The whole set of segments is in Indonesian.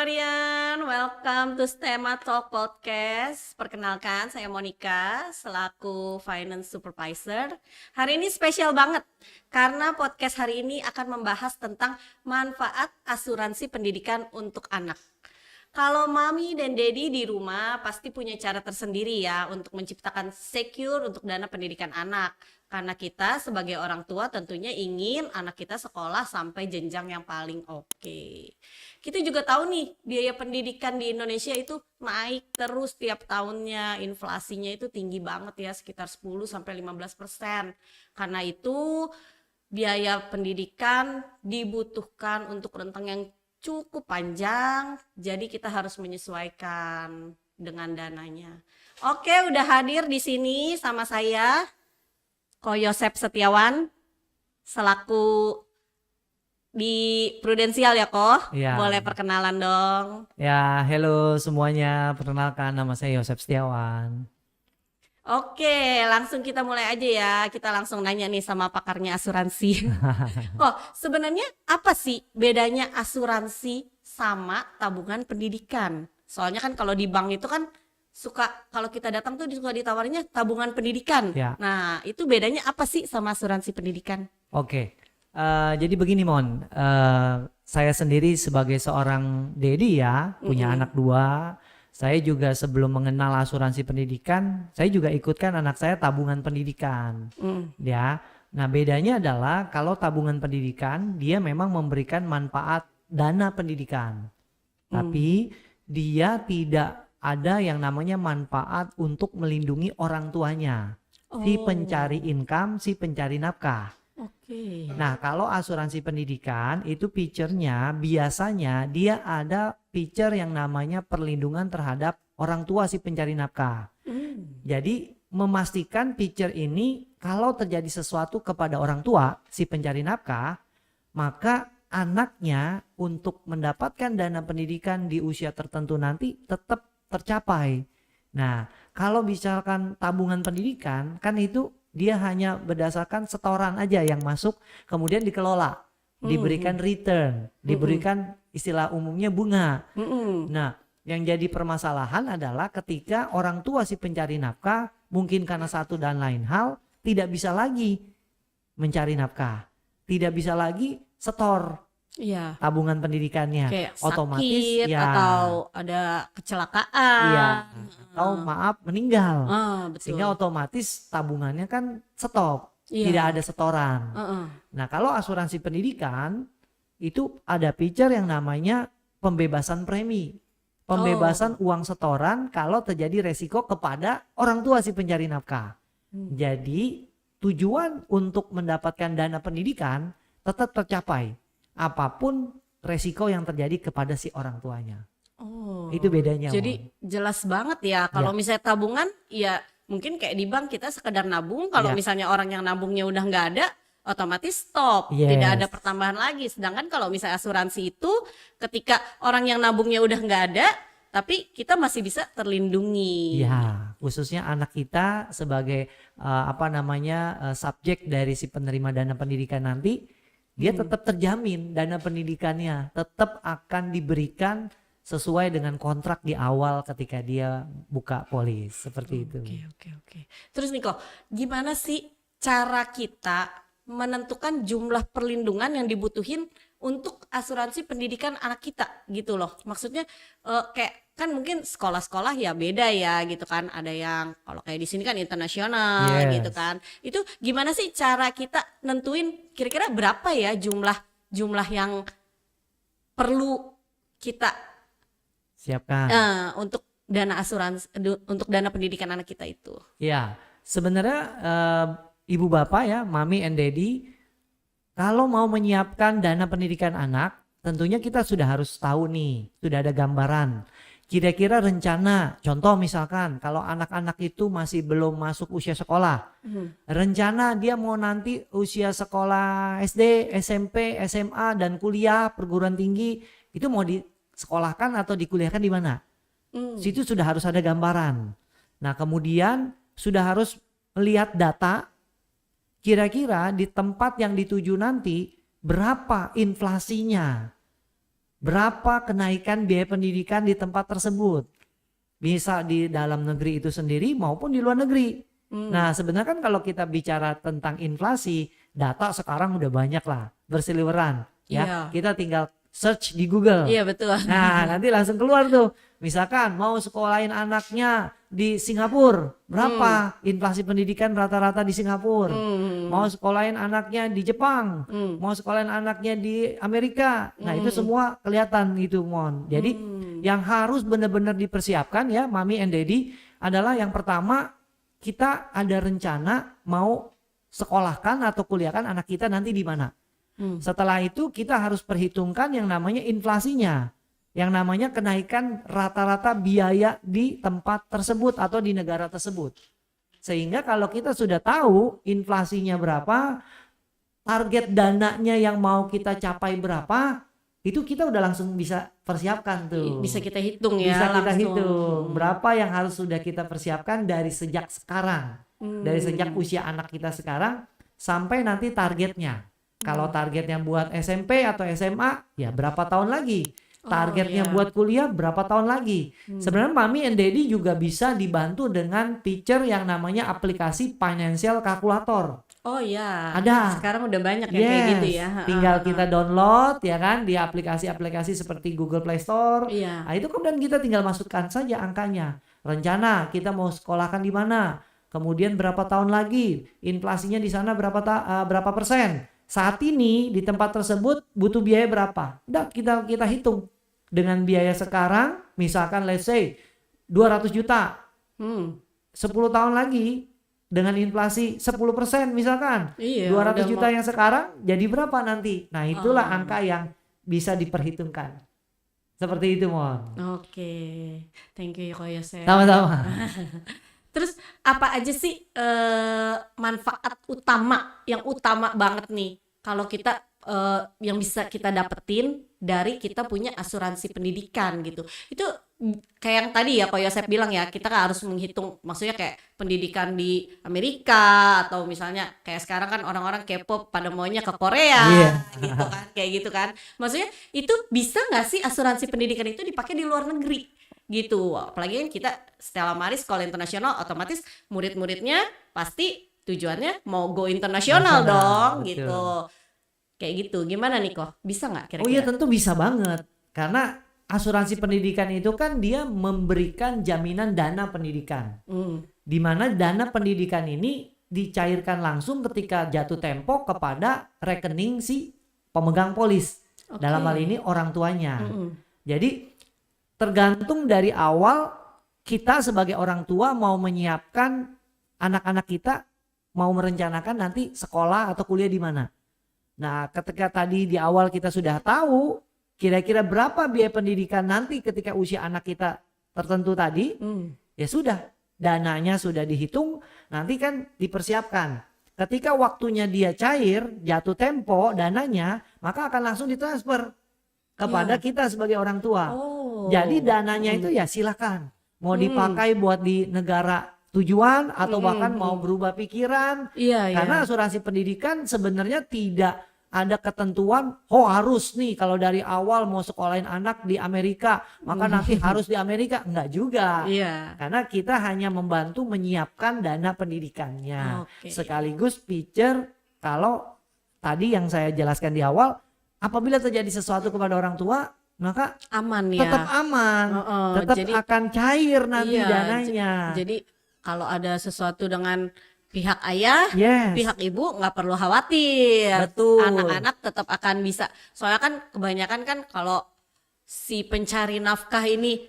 Marian, welcome to Stema Talk Podcast. Perkenalkan, saya Monica selaku Finance Supervisor. Hari ini spesial banget karena podcast hari ini akan membahas tentang manfaat asuransi pendidikan untuk anak. Kalau mami dan daddy di rumah pasti punya cara tersendiri ya untuk menciptakan secure untuk dana pendidikan anak. Karena kita sebagai orang tua tentunya ingin anak kita sekolah sampai jenjang yang paling oke. Kita juga tahu nih biaya pendidikan di Indonesia itu naik terus tiap tahunnya. Inflasinya itu tinggi banget ya, sekitar 10-15%. Karena itu biaya pendidikan dibutuhkan untuk rentang yang cukup panjang, jadi kita harus menyesuaikan dengan dananya. Oke, udah hadir di sini sama saya, Ko Yosep Setiawan, selaku di Prudensial ya Ko? Ya. Boleh perkenalan dong. Ya, halo semuanya. Perkenalkan, nama saya Yosep Setiawan. Oke, langsung kita mulai aja ya. Kita langsung nanya nih sama pakarnya asuransi. Kok sebenarnya apa sih bedanya asuransi sama tabungan pendidikan? Soalnya kan kalau di bank itu kan kalau kita datang tuh suka ditawarinnya tabungan pendidikan. Ya. Nah, itu bedanya apa sih sama asuransi pendidikan? Oke, jadi begini Mon, saya sendiri sebagai seorang daddy ya, punya anak 2. Saya juga sebelum mengenal asuransi pendidikan, saya juga ikutkan anak saya tabungan pendidikan. Ya. Nah, bedanya adalah kalau tabungan pendidikan dia memang memberikan manfaat dana pendidikan. Tapi dia tidak ada yang namanya manfaat untuk melindungi orang tuanya. Si pencari income, si pencari nafkah. Oke. Nah, kalau asuransi pendidikan itu feature-nya biasanya dia ada feature yang namanya perlindungan terhadap orang tua si pencari nafkah. Jadi memastikan feature ini kalau terjadi sesuatu kepada orang tua si pencari nafkah, maka anaknya untuk mendapatkan dana pendidikan di usia tertentu nanti tetap tercapai. Nah, kalau bicarakan tabungan pendidikan kan itu dia hanya berdasarkan setoran aja yang masuk kemudian dikelola, diberikan return, diberikan istilah umumnya bunga. Nah, yang jadi permasalahan adalah ketika orang tua si pencari nafkah mungkin karena satu dan lain hal tidak bisa lagi mencari nafkah, tidak bisa lagi setor tabungan pendidikannya, Kayak otomatis sakit ya atau ada kecelakaan. iya, atau maaf meninggal. Betul. Sehingga otomatis tabungannya kan stop, tidak ada setoran. Nah, kalau asuransi pendidikan itu ada feature yang namanya pembebasan premi, pembebasan uang setoran kalau terjadi resiko kepada orang tua si pencari nafkah. Jadi tujuan untuk mendapatkan dana pendidikan tetap tercapai apapun resiko yang terjadi kepada si orang tuanya. Itu bedanya. Jadi jelas banget ya. Kalau misalnya tabungan, ya mungkin kayak di bank kita sekedar nabung. Kalau misalnya orang yang nabungnya udah nggak ada, otomatis stop. Tidak ada pertambahan lagi. Sedangkan kalau misalnya asuransi itu, ketika orang yang nabungnya udah nggak ada, tapi kita masih bisa terlindungi. Ya, khususnya anak kita sebagai subjek dari si penerima dana pendidikan nanti. Dia tetap terjamin dana pendidikannya tetap akan diberikan sesuai dengan kontrak di awal ketika dia buka polis seperti itu. Oke. Terus nih kok, gimana sih cara kita menentukan jumlah perlindungan yang dibutuhin untuk asuransi pendidikan anak kita gitu loh? Maksudnya kayak kan mungkin sekolah-sekolah ya beda ya gitu kan, ada yang kalau kayak di sini kan internasional gitu kan. Itu gimana sih cara kita nentuin kira-kira berapa ya jumlah yang perlu kita siapkan untuk dana asuransi, untuk dana pendidikan anak kita itu? Ya, sebenarnya ibu bapak ya, mami and daddy, kalau mau menyiapkan dana pendidikan anak, tentunya kita sudah harus tahu nih, sudah ada gambaran. Kira-kira rencana, contoh misalkan kalau anak-anak itu masih belum masuk usia sekolah, rencana dia mau nanti usia sekolah SD, SMP, SMA dan kuliah perguruan tinggi itu mau disekolahkan atau dikuliahkan di mana? Situ sudah harus ada gambaran. Nah, kemudian sudah harus melihat data kira-kira di tempat yang dituju nanti berapa inflasinya. berapa kenaikan biaya pendidikan di tempat tersebut. Bisa di dalam negeri itu sendiri maupun di luar negeri. Nah, sebenarnya kan kalau kita bicara tentang inflasi, data sekarang udah banyak lah, berseliweran. Ya, Iya. kita tinggal search di Google. Iya betul. Nah, nanti langsung keluar tuh. Misalkan mau sekolahin anaknya di Singapura, berapa inflasi pendidikan rata-rata di Singapura? Mau sekolahin anaknya di Jepang, mau sekolahin anaknya di Amerika. Nah, itu semua kelihatan gitu, Mon. Jadi yang harus benar-benar dipersiapkan ya, Mami and Daddy, adalah yang pertama, kita ada rencana mau sekolahkan atau kuliahkan anak kita nanti di mana. Setelah itu kita harus perhitungkan yang namanya inflasinya, yang namanya kenaikan rata-rata biaya di tempat tersebut atau di negara tersebut. Sehingga kalau kita sudah tahu inflasinya berapa, target dananya yang mau kita capai berapa, itu kita udah langsung bisa persiapkan tuh. Bisa kita hitung ya Bisa kita langsung. hitung berapa yang harus sudah kita persiapkan dari sejak sekarang, dari sejak usia anak kita sekarang sampai nanti targetnya. Kalau targetnya buat SMP atau SMA, ya berapa tahun lagi? Targetnya buat kuliah berapa tahun lagi? Sebenarnya Mami and Daddy juga bisa dibantu dengan feature yang namanya aplikasi financial calculator. Oh iya. Ada. Sekarang udah banyak ya kayak gitu ya. Tinggal kita download ya kan di aplikasi-aplikasi seperti Google Play Store. Iya. Nah, itu kemudian kita tinggal masukkan saja angkanya. Rencana kita mau sekolahkan di mana? Kemudian berapa tahun lagi? Inflasinya di sana berapa persen? Saat ini di tempat tersebut butuh biaya berapa? Udah kita hitung. Dengan biaya sekarang misalkan let's say 200 juta. 10 tahun lagi dengan inflasi 10% misalkan. Iya, 200 juta yang sekarang jadi berapa nanti? Nah, itulah angka yang bisa diperhitungkan. Seperti itu, Mon. Oke. Thank you Ko Yosef. Sama-sama. Terus apa aja sih manfaat utama yang utama banget nih kalau kita yang bisa kita dapetin dari kita punya asuransi pendidikan gitu. Itu kayak yang tadi ya Ko Yosef bilang ya, kita kan harus menghitung maksudnya kayak pendidikan di Amerika atau misalnya kayak sekarang kan orang-orang K-pop pada maunya ke Korea gitu kan, kayak gitu kan. Maksudnya itu bisa nggak sih asuransi pendidikan itu dipakai di luar negeri? Gitu, apalagi kan kita Stella Maris sekolah internasional, otomatis murid-muridnya pasti tujuannya mau go internasional dong, betul. gitu. Kayak gitu, gimana nih kok? Bisa nggak kira-kira? Oh iya, tentu bisa banget. Karena asuransi pendidikan itu kan dia memberikan jaminan dana pendidikan. Di mana dana pendidikan ini dicairkan langsung ketika jatuh tempo kepada rekening si pemegang polis. Dalam hal ini orang tuanya. Jadi tergantung dari awal kita sebagai orang tua mau menyiapkan anak-anak kita mau merencanakan nanti sekolah atau kuliah di mana. Nah, ketika tadi di awal kita sudah tahu kira-kira berapa biaya pendidikan nanti ketika usia anak kita tertentu tadi, ya sudah, dananya sudah dihitung, nanti kan dipersiapkan. Ketika waktunya dia cair, jatuh tempo dananya, maka akan langsung ditransfer kepada kita sebagai orang tua. Jadi dananya itu ya silakan mau dipakai buat di negara tujuan atau bahkan mau berubah pikiran. Karena asuransi pendidikan sebenarnya tidak ada ketentuan harus nih kalau dari awal mau sekolahin anak di Amerika maka nanti harus di Amerika, enggak juga. Karena kita hanya membantu menyiapkan dana pendidikannya. Sekaligus feature kalau tadi yang saya jelaskan di awal, apabila terjadi sesuatu kepada orang tua maka aman ya, tetap aman, tetap jadi, akan cair nanti dananya. Jadi kalau ada sesuatu dengan pihak ayah, pihak ibu nggak perlu khawatir. Betul. Anak-anak tetap akan bisa. Soalnya kan kebanyakan kan kalau si pencari nafkah ini,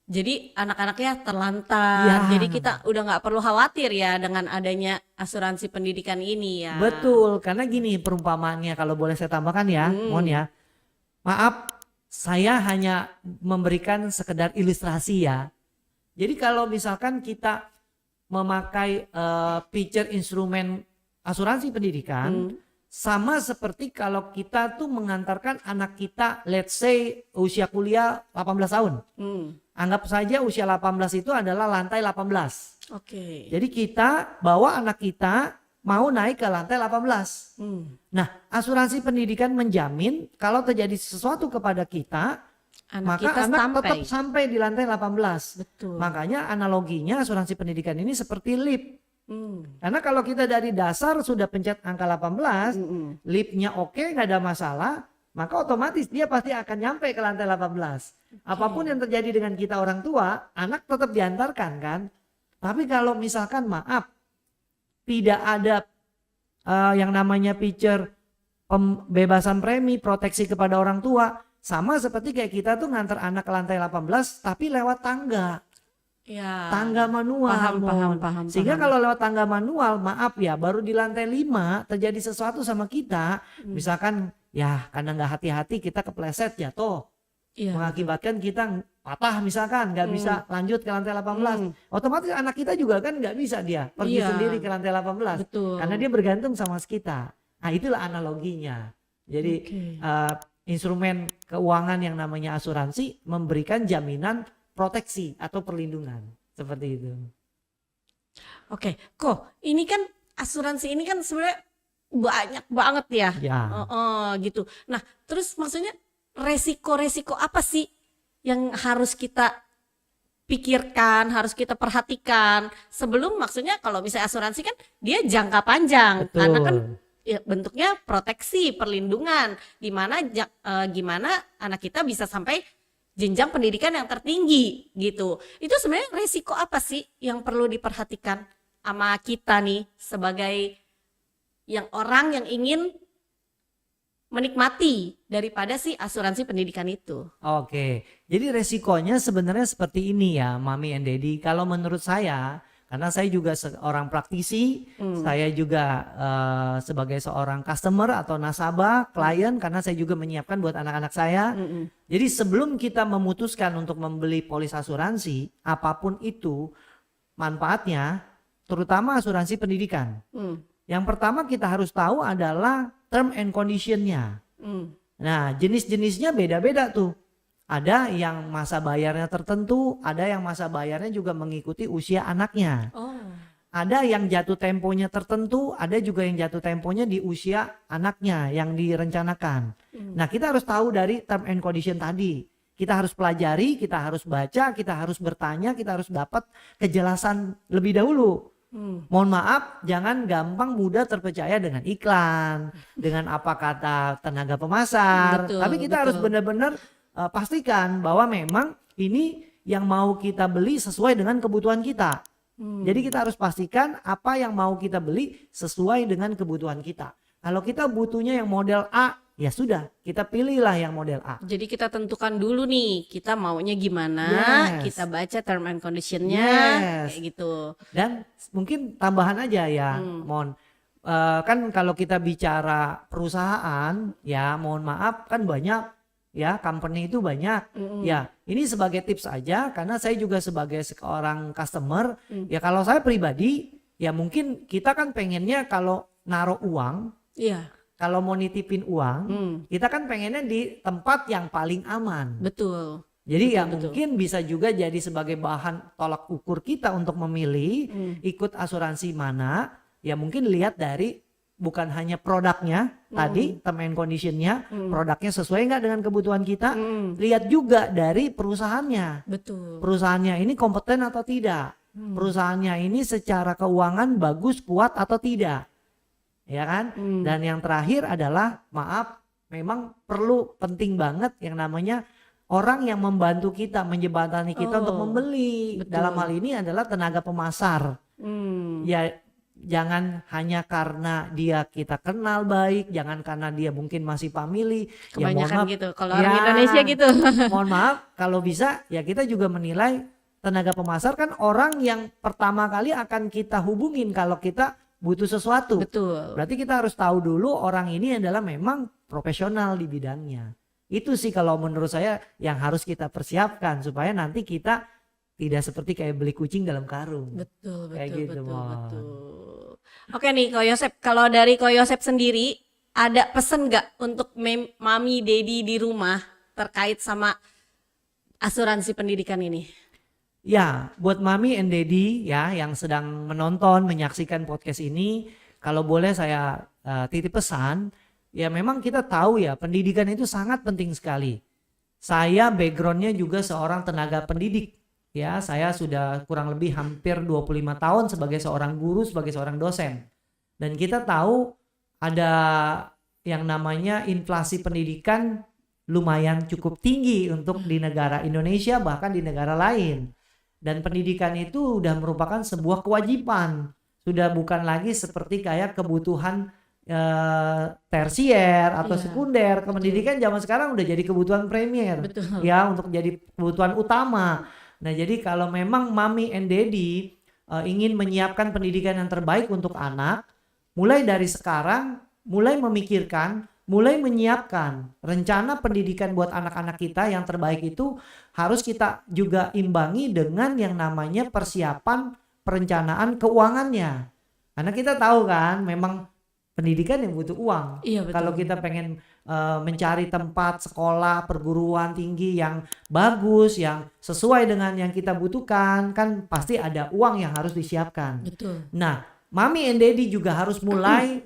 jadi anak-anaknya terlantar. Jadi kita udah nggak perlu khawatir ya dengan adanya asuransi pendidikan ini ya. Betul, karena gini perumpamaannya kalau boleh saya tambahkan ya, mohon ya. Maaf, saya hanya memberikan sekedar ilustrasi ya. Jadi kalau misalkan kita memakai feature instrumen asuransi pendidikan, sama seperti kalau kita tuh mengantarkan anak kita let's say usia kuliah 18 tahun. Anggap saja usia 18 itu adalah lantai 18. Jadi kita bawa anak kita mau naik ke lantai 18. Nah, asuransi pendidikan menjamin kalau terjadi sesuatu kepada kita, maka kita anak sampai. tetap sampai di lantai 18. Betul. Makanya analoginya asuransi pendidikan ini seperti lift. Karena kalau kita dari dasar sudah pencet angka 18, liftnya oke, nggak ada masalah, maka otomatis dia pasti akan nyampe ke lantai 18. Apapun yang terjadi dengan kita orang tua, anak tetap diantarkan kan. Tapi kalau misalkan maaf, tidak ada yang namanya feature pembebasan premi, proteksi kepada orang tua, sama seperti kayak kita tuh nganter anak ke lantai 18 tapi lewat tangga. Ya. Tangga manual. Paham. Sehingga kalau lewat tangga manual, maaf ya, baru di lantai 5 terjadi sesuatu sama kita, misalkan ya karena nggak hati-hati kita kepleset jatuh, mengakibatkan kita patah misalkan, nggak bisa lanjut ke lantai 18. Otomatis anak kita juga kan nggak bisa dia pergi sendiri ke lantai 18. Betul. Karena dia bergantung sama kita. Nah, itulah analoginya. Jadi instrumen keuangan yang namanya asuransi memberikan jaminan proteksi atau perlindungan seperti itu. Oke, kok ini kan asuransi ini kan sebenarnya banyak banget ya. Gitu. Nah, terus maksudnya resiko-resiko apa sih yang harus kita pikirkan, harus kita perhatikan sebelum, maksudnya kalau misalnya asuransi kan dia jangka panjang. Betul. Karena kan ya, bentuknya proteksi, perlindungan, gimana anak kita bisa sampai jenjang pendidikan yang tertinggi gitu. Itu sebenarnya resiko apa sih yang perlu diperhatikan sama kita nih sebagai orang yang ingin menikmati daripada si asuransi pendidikan itu? Oke, jadi resikonya sebenarnya seperti ini ya, Mami and Daddy. Kalau menurut saya, karena saya juga seorang praktisi, saya juga sebagai seorang customer atau nasabah, klien, karena saya juga menyiapkan buat anak-anak saya. Jadi sebelum kita memutuskan untuk membeli polis asuransi, apapun itu manfaatnya, terutama asuransi pendidikan. Yang pertama kita harus tahu adalah term and condition-nya. Nah, jenis-jenisnya beda-beda tuh. Ada yang masa bayarnya tertentu, ada yang masa bayarnya juga mengikuti usia anaknya. Ada yang jatuh temponya tertentu, ada juga yang jatuh temponya di usia anaknya yang direncanakan. Nah, kita harus tahu dari term and condition tadi. Kita harus pelajari, kita harus baca, kita harus bertanya, kita harus dapat kejelasan lebih dahulu. Mohon maaf, jangan gampang mudah terpercaya dengan iklan, dengan apa kata tenaga pemasar. Tapi kita harus benar-benar pastikan bahwa memang ini yang mau kita beli sesuai dengan kebutuhan kita. Jadi kita harus pastikan apa yang mau kita beli sesuai dengan kebutuhan kita. Kalau kita butuhnya yang model A, ya sudah, kita pilihlah yang model A. Jadi kita tentukan dulu nih, kita maunya gimana, kita baca term and condition-nya, kayak gitu. Dan mungkin tambahan aja ya, Mon. Kan kalau kita bicara perusahaan, ya mohon maaf kan banyak ya, company itu banyak. Ya, ini sebagai tips aja karena saya juga sebagai seorang customer, ya kalau saya pribadi, ya mungkin kita kan pengennya kalau naruh uang, kalau mau nitipin uang, kita kan pengennya di tempat yang paling aman. Betul. Jadi mungkin bisa juga jadi sebagai bahan tolak ukur kita untuk memilih ikut asuransi mana. Ya mungkin lihat dari bukan hanya produknya tadi, term and condition-nya, produknya sesuai nggak dengan kebutuhan kita. Lihat juga dari perusahaannya. Betul. Perusahaannya ini kompeten atau tidak. Perusahaannya ini secara keuangan bagus, kuat atau tidak. Ya kan? Dan yang terakhir adalah maaf, memang perlu penting banget yang namanya orang yang membantu kita, menjembatani kita untuk membeli. Betul. Dalam hal ini adalah tenaga pemasar. Ya jangan hanya karena dia kita kenal baik, jangan karena dia mungkin masih family. Kebanyakan ya, maaf, gitu, kalau orang Indonesia gitu. Mohon maaf, kalau bisa ya kita juga menilai tenaga pemasar kan orang yang pertama kali akan kita hubungin kalau kita butuh sesuatu. Betul. Berarti kita harus tahu dulu orang ini adalah memang profesional di bidangnya. Itu sih kalau menurut saya yang harus kita persiapkan supaya nanti kita tidak seperti kayak beli kucing dalam karung. Betul, kayak gitu, betul. Oke nih Ko Yosep, kalau dari Ko Yosep sendiri ada pesan nggak untuk mami daddy di rumah terkait sama asuransi pendidikan ini? Ya, buat mami and daddy ya yang sedang menonton, menyaksikan podcast ini, kalau boleh saya titip pesan, ya memang kita tahu ya pendidikan itu sangat penting sekali. Saya backgroundnya juga seorang tenaga pendidik. Ya, saya sudah kurang lebih hampir 25 tahun sebagai seorang guru, sebagai seorang dosen. Dan kita tahu ada yang namanya inflasi pendidikan lumayan cukup tinggi untuk di negara Indonesia bahkan di negara lain. Dan pendidikan itu udah merupakan sebuah kewajiban. Sudah bukan lagi seperti kayak kebutuhan tersier atau sekunder. Pendidikan zaman sekarang udah jadi kebutuhan premier. Betul. Ya, untuk jadi kebutuhan utama. Nah, jadi kalau memang Mami and Daddy ingin menyiapkan pendidikan yang terbaik untuk anak, mulai dari sekarang, mulai memikirkan, mulai menyiapkan rencana pendidikan buat anak-anak kita yang terbaik itu harus kita juga imbangi dengan yang namanya persiapan perencanaan keuangannya. Karena kita tahu kan memang pendidikan yang butuh uang. Iya, betul. Kalau kita pengen mencari tempat sekolah perguruan tinggi yang bagus, yang sesuai dengan yang kita butuhkan, kan pasti ada uang yang harus disiapkan. Betul. Nah, Mami and Daddy juga harus mulai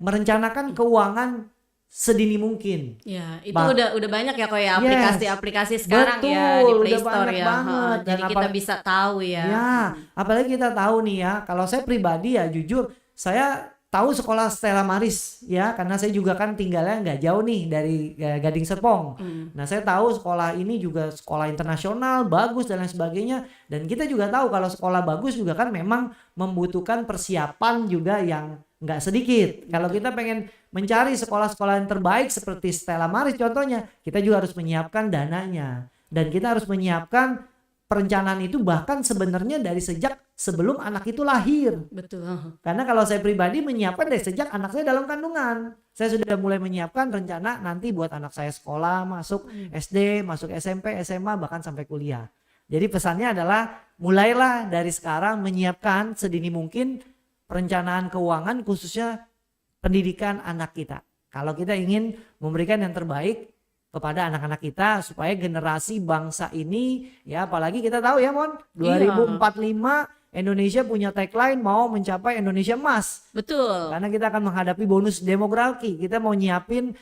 merencanakan keuangan sedini mungkin. Ya, itu udah banyak ya kok ya aplikasi-aplikasi sekarang betul, ya di Play udah Store banyak ya. banget. Dan Jadi kita bisa tahu ya. Ya, apalagi kita tahu nih ya, kalau saya pribadi ya jujur, saya tahu sekolah Stella Maris ya, karena saya juga kan tinggalnya nggak jauh nih dari Gading Serpong. Nah, saya tahu sekolah ini juga sekolah internasional, bagus dan lain sebagainya. Dan kita juga tahu kalau sekolah bagus juga kan memang membutuhkan persiapan juga yang nggak sedikit. Kalau kita pengen mencari sekolah-sekolah yang terbaik seperti Stella Maris contohnya, kita juga harus menyiapkan dananya. Dan kita harus menyiapkan perencanaan itu bahkan sebenarnya dari sejak sebelum anak itu lahir. Betul. Karena kalau saya pribadi menyiapkan dari sejak anak saya dalam kandungan. Saya sudah mulai menyiapkan rencana nanti buat anak saya sekolah, masuk SD, masuk SMP, SMA, bahkan sampai kuliah. Jadi pesannya adalah mulailah dari sekarang menyiapkan sedini mungkin perencanaan keuangan khususnya pendidikan anak kita. Kalau kita ingin memberikan yang terbaik kepada anak-anak kita supaya generasi bangsa ini ya, apalagi kita tahu ya Mon 2045 Indonesia punya tagline mau mencapai Indonesia Emas. Betul. Karena kita akan menghadapi bonus demografi. Kita mau nyiapin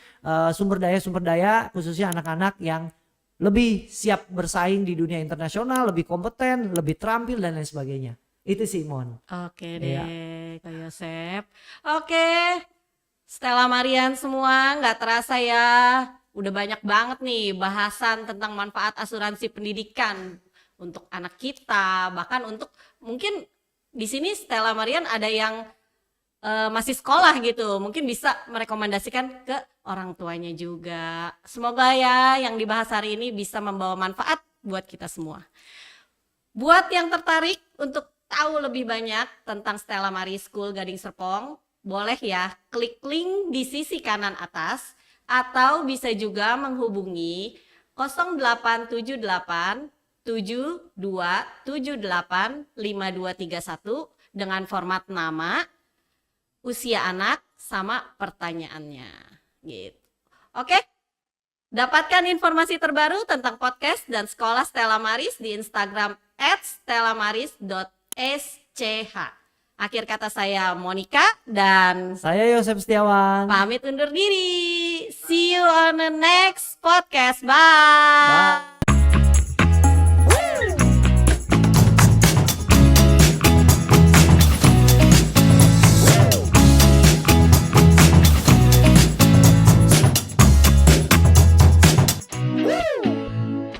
sumber daya khususnya anak-anak yang lebih siap bersaing di dunia internasional, lebih kompeten, lebih terampil dan lain sebagainya. Itu sih Mon. Oke deh, Kak Yosep. Oke, Stella Marian semua, nggak terasa ya. Udah banyak banget nih bahasan tentang manfaat asuransi pendidikan untuk anak kita, bahkan untuk mungkin di sini Stella Marian ada yang masih sekolah gitu, mungkin bisa merekomendasikan ke orang tuanya juga. Semoga ya yang dibahas hari ini bisa membawa manfaat buat kita semua. Buat yang tertarik untuk tahu lebih banyak tentang Stella Maris School Gading Serpong, boleh ya klik link di sisi kanan atas. Atau bisa juga menghubungi 0878 7278 5231 dengan format nama, usia anak, sama pertanyaannya. Gitu. Oke? Dapatkan informasi terbaru tentang podcast dan sekolah Stella Maris di Instagram @stellamaris.sch. Akhir kata saya Monica dan saya Yosep Setiawan. Pamit undur diri. See you on the next podcast. Bye. Bye.